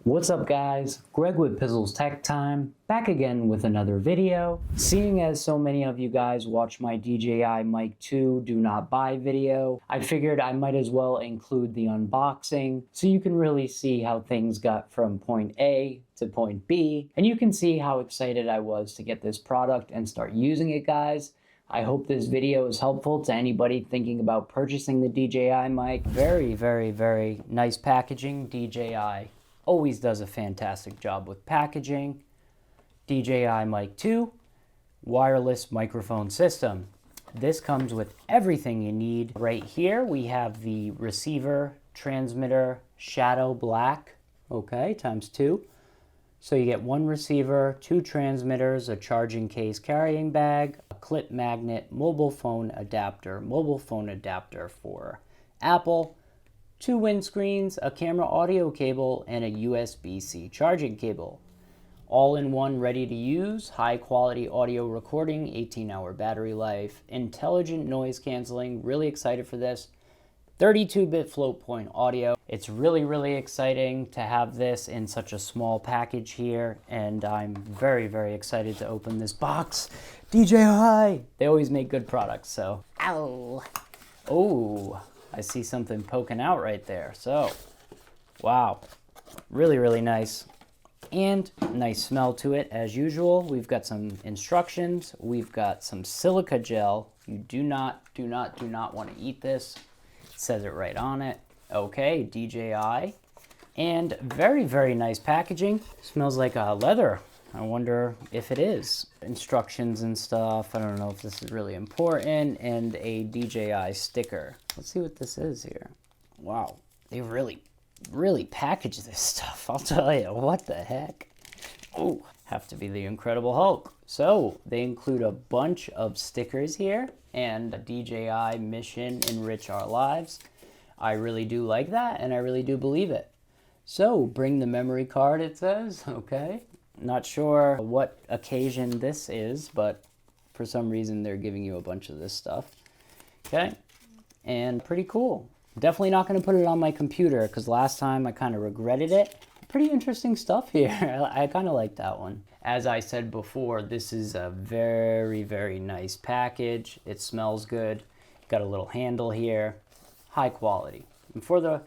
What's up guys, Greg with PizzlesTechTime, back again with another video. Seeing as so many of you guys watch my Dji Mic 2 do not buy video, I figured I might as well include the unboxing so you can really see how things got from point A to point B, and you can see how excited I was to get this product and start using it, guys. I hope this video is helpful to anybody thinking about purchasing the Dji mic. Very nice packaging. Dji always does a fantastic job with packaging. Dji Mic 2 wireless microphone system. This comes with everything you need. Right here we have the receiver, transmitter, shadow black, okay, times 2. So you get 1 receiver, 2 transmitters, a charging case carrying bag, a clip magnet, mobile phone adapter for Apple, 2 windscreens, a camera audio cable, and a USB-C charging cable. All in one, ready to use, high quality audio recording, 18-hour battery life, intelligent noise canceling, really excited for this. 32-bit float point audio. It's really exciting to have this in such a small package here, and I'm very excited to open this box. Dji! They always make good products, so. Ow! Oh, I see something poking out right there. So, wow, really nice. And nice smell to it as usual. We've got some instructions. We've got some silica gel. You do not want to eat this. It says it right on it. Okay, Dji. And very nice packaging. Smells like leather. I wonder if it is. Instructions and stuff. I don't know if this is really important. And a Dji sticker. Let's see what this is here. Wow, they really package this stuff. I'll tell you, what the heck. Oh, have to be the Incredible Hulk. So they include a bunch of stickers here and a Dji mission, enrich our lives. I really do like that, and I really do believe it. So bring the memory card, it says. Okay. Not sure what occasion this is, but for some reason they're giving you a bunch of this stuff. Okay, and pretty cool. Definitely not going to put it on my computer because last time I kind of regretted it. Pretty interesting stuff here. I kind of like that one. As I said before, this is a very nice package. It smells good. Got a little handle here. High quality. And for the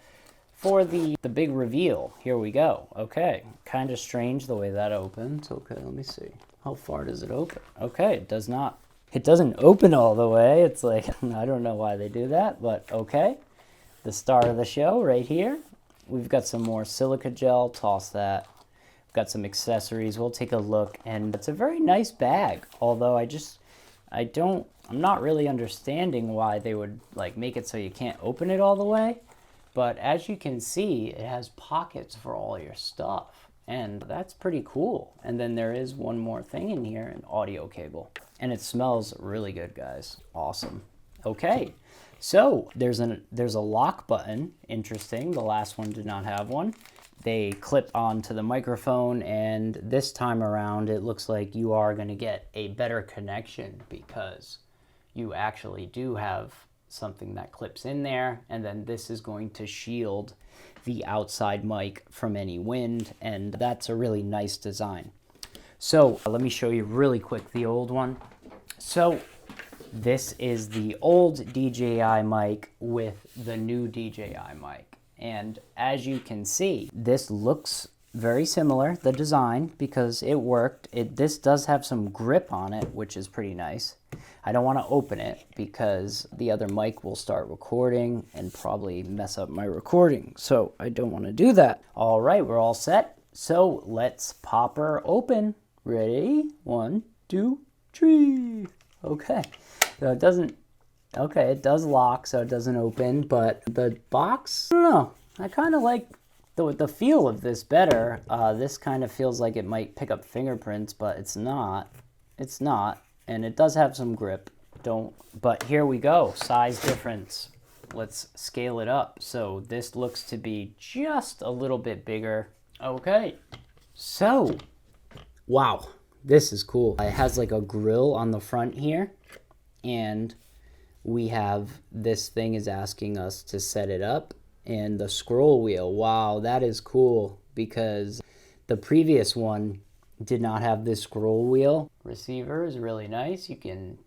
big reveal, here we go. Okay, kind of strange the way that opens. Okay, let me see. How far does it open? Okay, it does not. It doesn't open all the way. It's like, I don't know why they do that, but okay. The star of the show right here. We've got some more silica gel. Toss that. We've got some accessories. We'll take a look, and it's a very nice bag. Although I'm not really understanding why they would like make it so you can't open it all the way. But as you can see, it has pockets for all your stuff, and that's pretty cool. And then there is one more thing in here, an audio cable. And it smells really good, guys. Awesome. Okay, so there's a lock button. Interesting, the last one did not have one. They clip onto the microphone, and this time around, it looks like you are gonna get a better connection because you actually do have something that clips in there, and then this is going to shield the outside mic from any wind, and that's a really nice design. So let me show you really quick the old one. So this is the old Dji mic with the new Dji mic, and as you can see, this looks very similar, the design, because it worked. This does have some grip on it, which is pretty nice. I don't want to open it because the other mic will start recording and probably mess up my recording. So I don't want to do that. All right, we're all set. So let's pop her open. Ready? 1, 2, 3. Okay. So it doesn't, okay, it does lock, so it doesn't open, but the box, I don't know. I kind of like the feel of this better. This kind of feels like it might pick up fingerprints, but it's not. It's not. And it does have some grip. But here we go. Size difference. Let's scale it up. So this looks to be just a little bit bigger. Okay. So, wow. This is cool. It has like a grill on the front here. And we have, this thing is asking us to set it up. And the scroll wheel. Wow, that is cool. because the previous one did not have this scroll wheel. Receiver is really nice. You can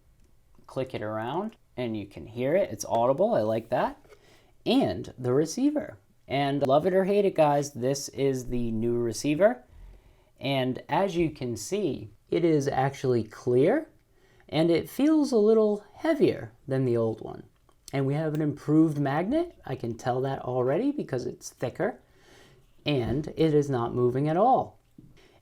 click it around and you can hear it. It's audible. I like that. And the receiver. And love it or hate it, guys, this is the new receiver. And as you can see, it is actually clear and it feels a little heavier than the old one. And we have an improved magnet. I can tell that already because it's thicker and it is not moving at all.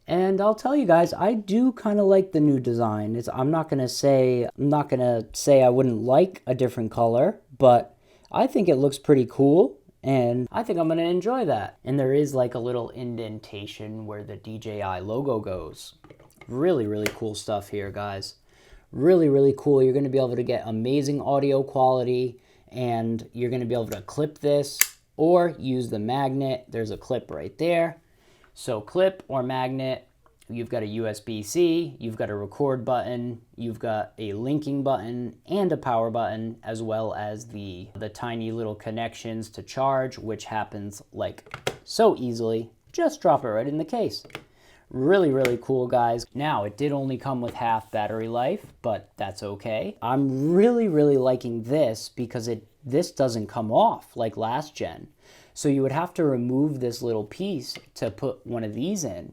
And I'll tell you guys, I do kind of like the new design. I'm not gonna say I wouldn't like a different color, but I think it looks pretty cool. And I think I'm going to enjoy that. And there is like a little indentation where the DJI logo goes. Really, really cool stuff here, guys. Really, really cool. You're going to be able to get amazing audio quality, and you're going to be able to clip this or use the magnet. There's a clip right there. So clip or magnet. You've got a USB-C, you've got a record button, you've got a linking button and a power button, as well as the tiny little connections to charge, which happens like so easily. Just drop it right in the case. Really, really cool, guys. Now, it did only come with half battery life, but that's okay. I'm really, really liking this because this doesn't come off like last gen. So you would have to remove this little piece to put one of these in.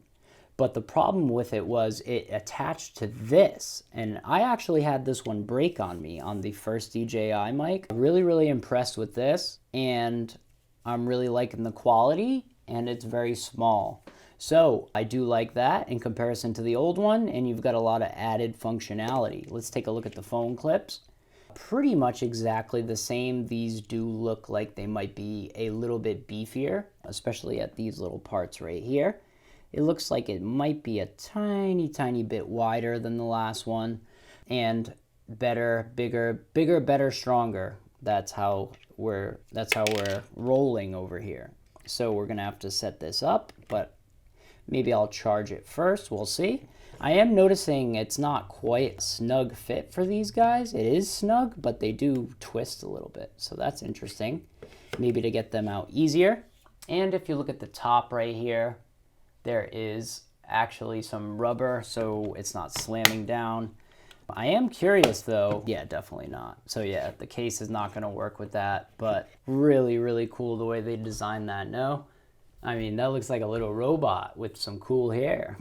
But the problem with it was it attached to this. And I actually had this one break on me on the first DJI mic. Really, really impressed with this. And I'm really liking the quality. And it's very small. So I do like that in comparison to the old one. And you've got a lot of added functionality. Let's take a look at the phone clips. Pretty much exactly the same. These do look like they might be a little bit beefier, especially at these little parts right here. It looks like it might be a tiny, tiny bit wider than the last one, and better, bigger, better, stronger. That's how we're rolling over here. So we're gonna have to set this up, but maybe I'll charge it first. We'll see. I am noticing it's not quite a snug fit for these guys. It is snug, but they do twist a little bit. So that's interesting. Maybe to get them out easier. And if you look at the top right here, there is actually some rubber, so it's not slamming down. I am curious though. Yeah, definitely not. So yeah, the case is not gonna work with that, but really, really cool the way they designed that, no? I mean, that looks like a little robot with some cool hair.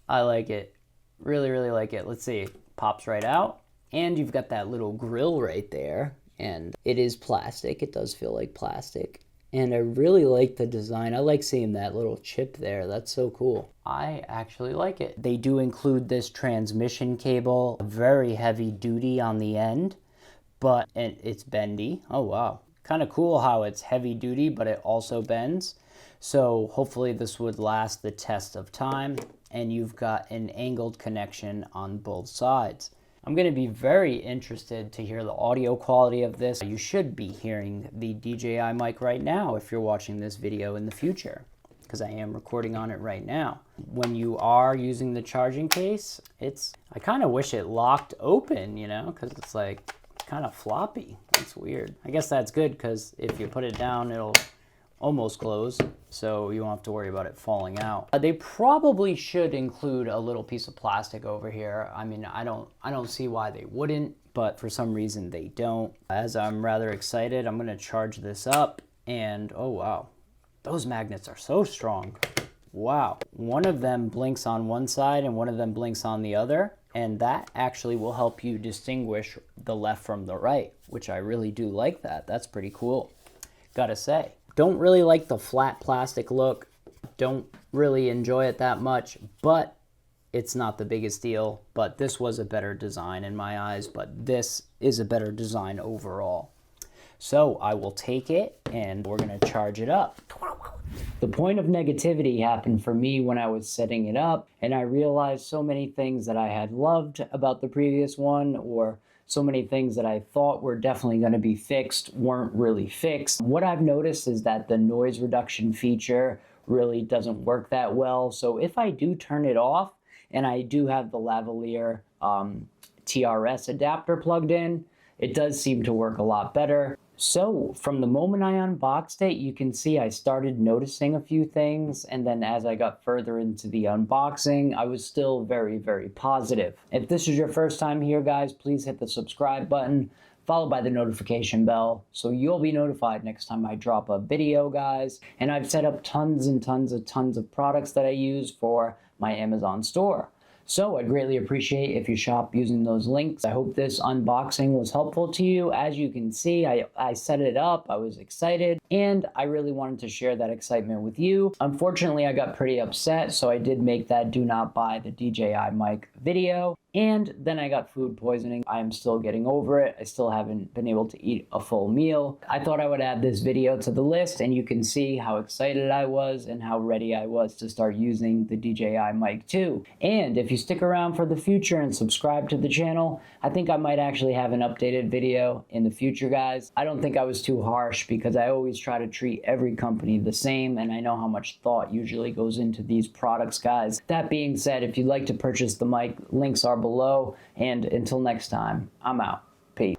I like it. Really, really like it. Let's see, pops right out. And you've got that little grill right there. And it is plastic. It does feel like plastic. And I really like the design. I like seeing that little chip there. That's so cool. I actually like it. They do include this transmission cable, very heavy duty on the end, but it's bendy. Oh, wow. Kind of cool how it's heavy duty, but it also bends. So hopefully this would last the test of time. And you've got an angled connection on both sides. I'm going to be very interested to hear the audio quality of this. You should be hearing the DJI mic right now if you're watching this video in the future, because I am recording on it right now. When you are using the charging case, I kind of wish it locked open, you know, because it's like kind of floppy. That's weird. I guess that's good because if you put it down, it'll almost close, so you won't have to worry about it falling out. They probably should include a little piece of plastic over here. I mean, I don't see why they wouldn't, but for some reason they don't. As I'm rather excited, I'm gonna charge this up, and oh wow, those magnets are so strong. Wow, one of them blinks on one side and one of them blinks on the other, and that actually will help you distinguish the left from the right, which I really do like that. That's pretty cool, gotta say. Don't really like the flat plastic look. Don't really enjoy it that much, but it's not the biggest deal. But this was a better design in my eyes, but this is a better design overall. So I will take it and we're gonna charge it up. The point of negativity happened for me when I was setting it up, and I realized so many things that I had loved about the previous one, or so many things that I thought were definitely going to be fixed weren't really fixed. What I've noticed is that the noise reduction feature really doesn't work that well. So if I do turn it off, and I do have the lavalier TRS adapter plugged in, it does seem to work a lot better. So from the moment I unboxed it, you can see I started noticing a few things, and then as I got further into the unboxing, I was still very, very positive. If this is your first time here, guys, please hit the subscribe button, followed by the notification bell, so you'll be notified next time I drop a video, guys. And I've set up tons of products that I use for my Amazon store. So I'd greatly appreciate if you shop using those links. I hope this unboxing was helpful to you. As you can see, I set it up, I was excited, and I really wanted to share that excitement with you. Unfortunately, I got pretty upset, so I did make that do not buy the Dji Mic video. And then I got food poisoning. I am still getting over it. I still haven't been able to eat a full meal. I thought I would add this video to the list, and you can see how excited I was and how ready I was to start using the Dji Mic 2. And if you stick around for the future and subscribe to the channel, I think I might actually have an updated video in the future, guys. I don't think I was too harsh because I always try to treat every company the same, and I know how much thought usually goes into these products, guys. That being said, if you'd like to purchase the mic, links are below, and until next time, I'm out. Peace.